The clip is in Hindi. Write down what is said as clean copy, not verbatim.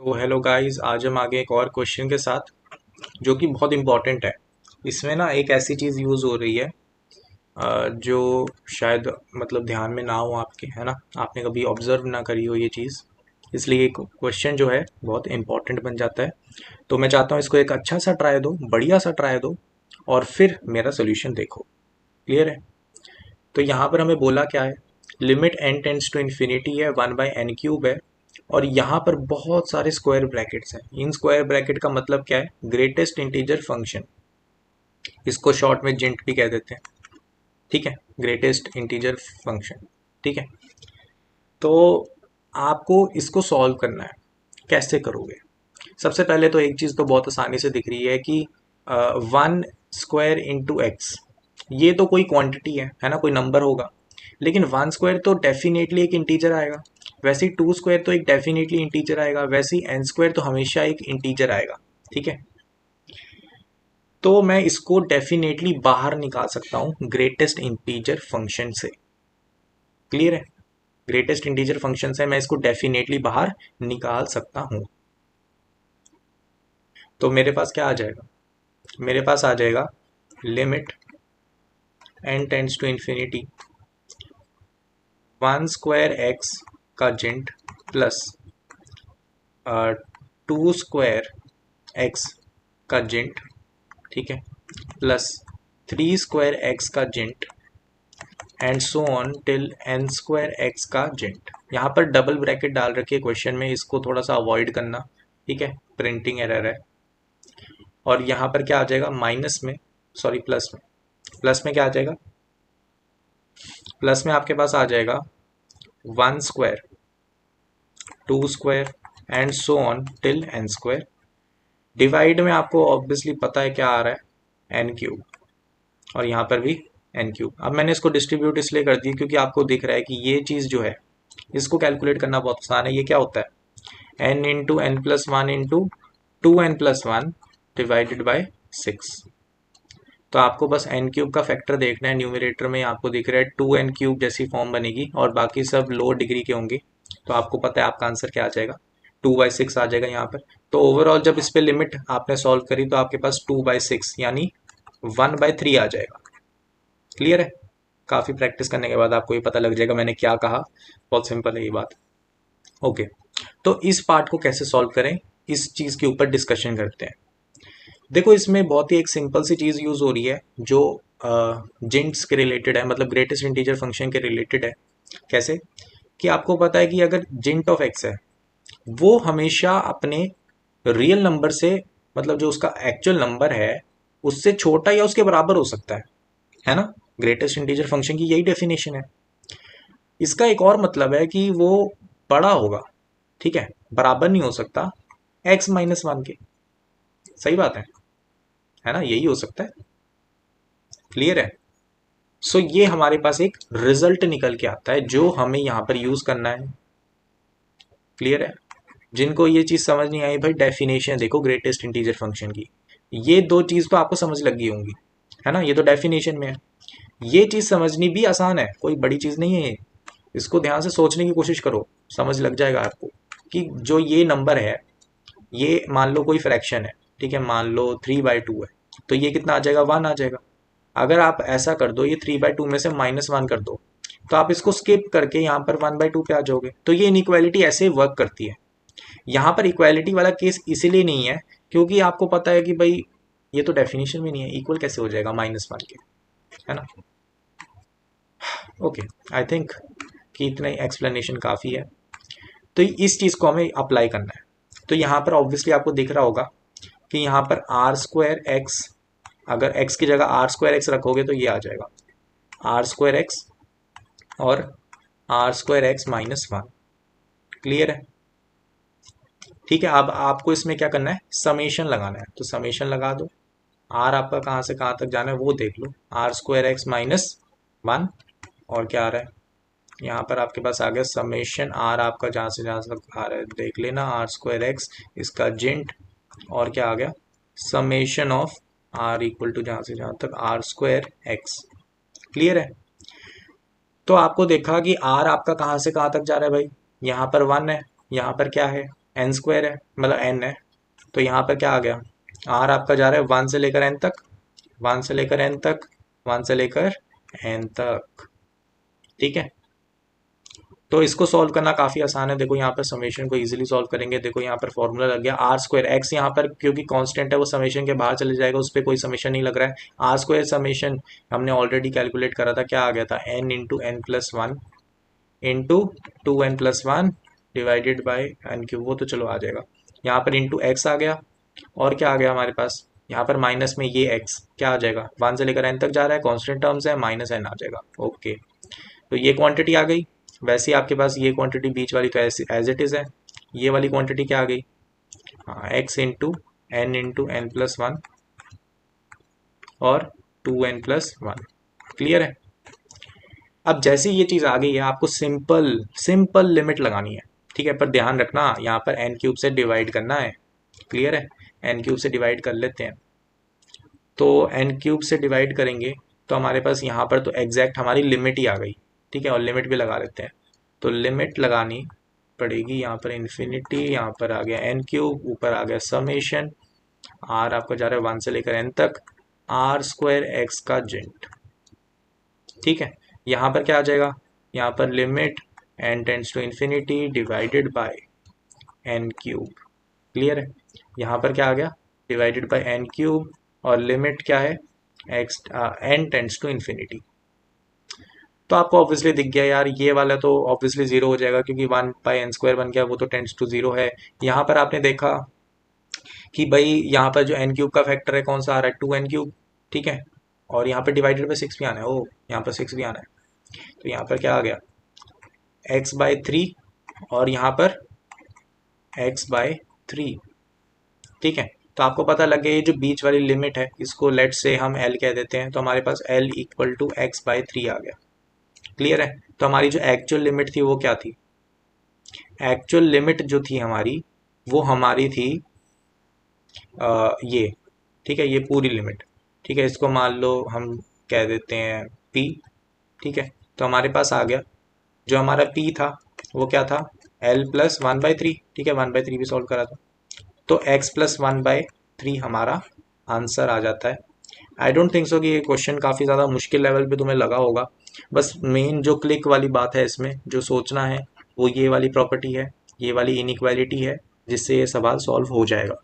तो हेलो गाइस, आज हम आगे एक और क्वेश्चन के साथ जो कि बहुत इम्पोर्टेंट है। इसमें ना एक ऐसी चीज़ यूज़ हो रही है जो शायद मतलब ध्यान में ना हो आपके, है ना। आपने कभी ऑब्जर्व ना करी हो ये चीज़, इसलिए क्वेश्चन जो है बहुत इम्पोर्टेंट बन जाता है। तो मैं चाहता हूँ इसको एक अच्छा सा ट्राई दो, बढ़िया सा ट्राई दो, और फिर मेरा सोल्यूशन देखो। क्लियर है? तो यहाँ पर हमें बोला क्या है, limit n tends to infinity है, 1/n³ है, और यहाँ पर बहुत सारे स्क्वायर ब्रैकेट्स हैं। इन स्क्वायर ब्रैकेट का मतलब क्या है, ग्रेटेस्ट इंटीजर फंक्शन, इसको शॉर्ट में जिंट भी कह देते हैं। ठीक है, ग्रेटेस्ट इंटीजर फंक्शन। ठीक है, तो आपको इसको सॉल्व करना है। कैसे करोगे? सबसे पहले तो एक चीज़ तो बहुत आसानी से दिख रही है कि 1² इंटू एक्स, ये तो कोई क्वांटिटी है ना, कोई नंबर होगा। लेकिन 1² तो डेफिनेटली एक इंटीजर आएगा, वैसे ही 2² तो एक डेफिनेटली इंटीजर आएगा, वैसे ही n² तो हमेशा एक इंटीजर आएगा। ठीक है, तो मैं इसको डेफिनेटली बाहर निकाल सकता हूँ ग्रेटेस्ट इंटीजर फंक्शन से। क्लियर है? ग्रेटेस्ट इंटीजर फंक्शन से मैं इसको डेफिनेटली बाहर निकाल सकता हूँ। तो मेरे पास क्या आ जाएगा? मेरे पास आ जाएगा limit n tends to infinity 1² x का जिंट प्लस 2² x का जिंट, ठीक है, प्लस 3² x का जिंट, and so on till n² x का जिंट। यहाँ पर डबल ब्रैकेट डाल रखी है क्वेश्चन में, इसको थोड़ा सा अवॉइड करना। ठीक है, प्रिंटिंग एरर है। और यहाँ पर क्या आ जाएगा, माइनस में, सॉरी प्लस में, प्लस में क्या आ जाएगा, प्लस में आपके पास आ जाएगा 1², 2² and so on till n²। Divide में आपको ऑब्वियसली पता है क्या आ रहा है, n³, और यहाँ पर भी n³। अब मैंने इसको डिस्ट्रीब्यूट इसलिए कर दी क्योंकि आपको दिख रहा है कि ये चीज़ जो है इसको कैलकुलेट करना बहुत आसान है। ये क्या होता है, n into n plus one into 2n+1 divided by 6। तो आपको बस n³ का फैक्टर देखना है। न्यूमरेटर में आपको दिख रहा है 2n³ जैसी फॉर्म बनेगी और बाकी सब लोअर डिग्री के होंगे। तो आपको पता है आपका आंसर क्या आ जाएगा, 2/6 आ जाएगा यहाँ पर। तो ओवरऑल जब इस पे लिमिट आपने सॉल्व करी तो आपके पास 2/6 यानी 1/3 आ जाएगा। क्लियर है? काफ़ी प्रैक्टिस करने के बाद आपको ये पता लग जाएगा मैंने क्या कहा। बहुत सिंपल है ये बात। ओके, तो इस पार्ट को कैसे सॉल्व करें, इस चीज़ के ऊपर डिस्कशन करते हैं। देखो, इसमें बहुत ही एक सिंपल सी चीज़ यूज़ हो रही है जो जिंट्स के रिलेटेड है, मतलब ग्रेटेस्ट इंटीजर फंक्शन के रिलेटेड है। कैसे कि आपको पता है कि अगर जिंट ऑफ एक्स है वो हमेशा अपने रियल नंबर से, मतलब जो उसका एक्चुअल नंबर है उससे छोटा या उसके बराबर हो सकता है ना। ग्रेटेस्ट इंटीजर फंक्शन की यही डेफिनेशन है। इसका एक और मतलब है कि वो बड़ा होगा, ठीक है, बराबर नहीं हो सकता x-1 के। सही बात है ना, यही हो सकता है। क्लियर है? सो ये हमारे पास एक रिजल्ट निकल के आता है जो हमें यहाँ पर यूज करना है। क्लियर है? जिनको ये चीज समझ नहीं आई भाई, डेफिनेशन देखो ग्रेटेस्ट इंटीजर फंक्शन की, ये दो चीज तो आपको समझ लग गई होंगी, है ना। ये तो डेफिनेशन में है। ये चीज समझनी भी आसान है, कोई बड़ी चीज नहीं है ये। इसको ध्यान से सोचने की कोशिश करो, समझ लग जाएगा आपको कि जो ये नंबर है, ये मान लो कोई फ्रैक्शन है, ठीक है, मान लो 3/2 है, तो ये कितना आ जाएगा, 1 आ जाएगा। अगर आप ऐसा कर दो, ये 3/2 में से -1 कर दो, तो आप इसको स्किप करके यहाँ पर 1/2 पे आ जाओगे। तो ये इनइक्वालिटी ऐसे वर्क करती है। यहाँ पर इक्वालिटी वाला केस इसीलिए नहीं है क्योंकि आपको पता है कि भाई ये तो डेफिनेशन में नहीं है, इक्वल कैसे हो जाएगा -1 के, है ना। ओके, आई थिंक कि इतना ही एक्सप्लेनेशन काफ़ी है। तो इस चीज़ को हमें अप्लाई करना है। तो यहाँ पर ऑब्वियसली आपको दिख रहा होगा कि यहाँ पर r²x, अगर x की जगह r²x रखोगे तो ये आ जाएगा r²x और r²x-1। क्लियर है? ठीक है, अब आपको इसमें क्या करना है, समेशन लगाना है। तो समेशन लगा दो, r आपका कहाँ से कहाँ तक जाना है वो देख लो, r²x-1, और क्या आ रहा है यहाँ पर आपके पास आ गया समेशन r आपका जहाँ तक आ रहा है देख लेना, r²x इसका जिंट, और क्या आ गया summation of r equal to जहाँ से जहाँ तक r²x। क्लियर है? तो आपको देखा कि r आपका कहाँ से कहाँ तक जा रहा है भाई, यहाँ पर 1 है, यहाँ पर क्या है एन स्क्वायर है, मतलब एन है। तो यहाँ पर क्या आ गया, आर आपका जा रहा है 1 से लेकर एन तक, 1 से लेकर एन तक, 1 से लेकर एन तक। ठीक है, तो इसको सॉल्व करना काफ़ी आसान है। देखो यहाँ पर समेशन को इजीली सॉल्व करेंगे। देखो यहाँ पर फॉर्मूला लग गया आर स्क्वायर एक्स, यहाँ पर क्योंकि कांस्टेंट है वो समेशन के बाहर चले जाएगा, उस पर कोई समेशन नहीं लग रहा है। आर स्क्वायर समेशन हमने ऑलरेडी कैलकुलेट करा था, क्या आ गया था, n into n plus one into 2n+1 divided by n cube, वो तो चलो आ जाएगा। यहाँ पर इंटू एक्स आ गया, और क्या आ गया हमारे पास, यहाँ पर माइनस में ये एक्स क्या आ जाएगा, 1 से लेकर एन तक जा रहा है, कांस्टेंट टर्म्स है, माइनस एन आ जाएगा। ओके, तो ये क्वांटिटी आ गई। वैसे ही आपके पास ये क्वांटिटी बीच वाली तो ऐसे एज इट इज़ है। ये वाली क्वांटिटी क्या आ गई, हाँ, x into n plus one और 2n+1। क्लियर है। अब जैसे ये चीज़ आ गई है, आपको सिंपल सिंपल लिमिट लगानी है। ठीक है, पर ध्यान रखना यहाँ पर एन क्यूब से डिवाइड करना है। क्लियर है, एन क्यूब से डिवाइड कर लेते हैं। तो एन क्यूब से डिवाइड करेंगे तो हमारे पास यहाँ पर तो एग्जैक्ट हमारी लिमिट ही आ गई। ठीक है, और लिमिट भी लगा लेते हैं। तो लिमिट लगानी पड़ेगी, यहाँ पर इन्फिनिटी, यहाँ पर आ गया एन क्यूब, ऊपर आ गया समेशन, आर आपका जा रहा है 1 से लेकर एन तक, आर स्क्वायर एक्स का जेंट। ठीक है, यहाँ पर क्या आ जाएगा, यहाँ पर limit n tends to infinity divided by n cube. Clear है, यहाँ पर क्या आ गया, डिवाइडेड बाय एन क्यूब, और लिमिट क्या है, x n tends to infinity. तो आपको ऑब्वियसली दिख गया यार, ये वाला तो ऑब्वियसली जीरो हो जाएगा क्योंकि 1/n² बन गया, वो तो टेंड्स टू जीरो है। यहाँ पर आपने देखा कि भाई यहाँ पर जो एन क्यूब का फैक्टर है कौन सा आ रहा है, 2n³। ठीक है, और यहाँ पर डिवाइडेड बाई 6 भी आना है, ओ यहाँ पर 6 भी आना है। तो यहाँ पर क्या आ गया, x/3, और यहाँ पर x/3। ठीक है, तो आपको पता लग गया ये जो बीच वाली लिमिट है इसको लेट से हम l कह देते हैं, तो हमारे पास l इक्वल टू x/3 आ गया। क्लियर है, तो हमारी जो एक्चुअल लिमिट थी वो क्या थी, एक्चुअल लिमिट जो थी हमारी वो हमारी थी ये। ठीक है, ये पूरी लिमिट। ठीक है, इसको मान लो हम कह देते हैं p। ठीक है, तो हमारे पास आ गया जो हमारा p था वो क्या था, l+1/3। ठीक है, 1/3 भी सॉल्व करा था, तो x+1/3 हमारा आंसर आ जाता है। आई डोंट थिंक सो कि ये क्वेश्चन काफ़ी ज़्यादा मुश्किल लेवल पे तुम्हें लगा होगा। बस मेन जो क्लिक वाली बात है इसमें जो सोचना है वो ये वाली प्रॉपर्टी है, ये वाली इनइक्वालिटी है, जिससे ये सवाल सॉल्व हो जाएगा।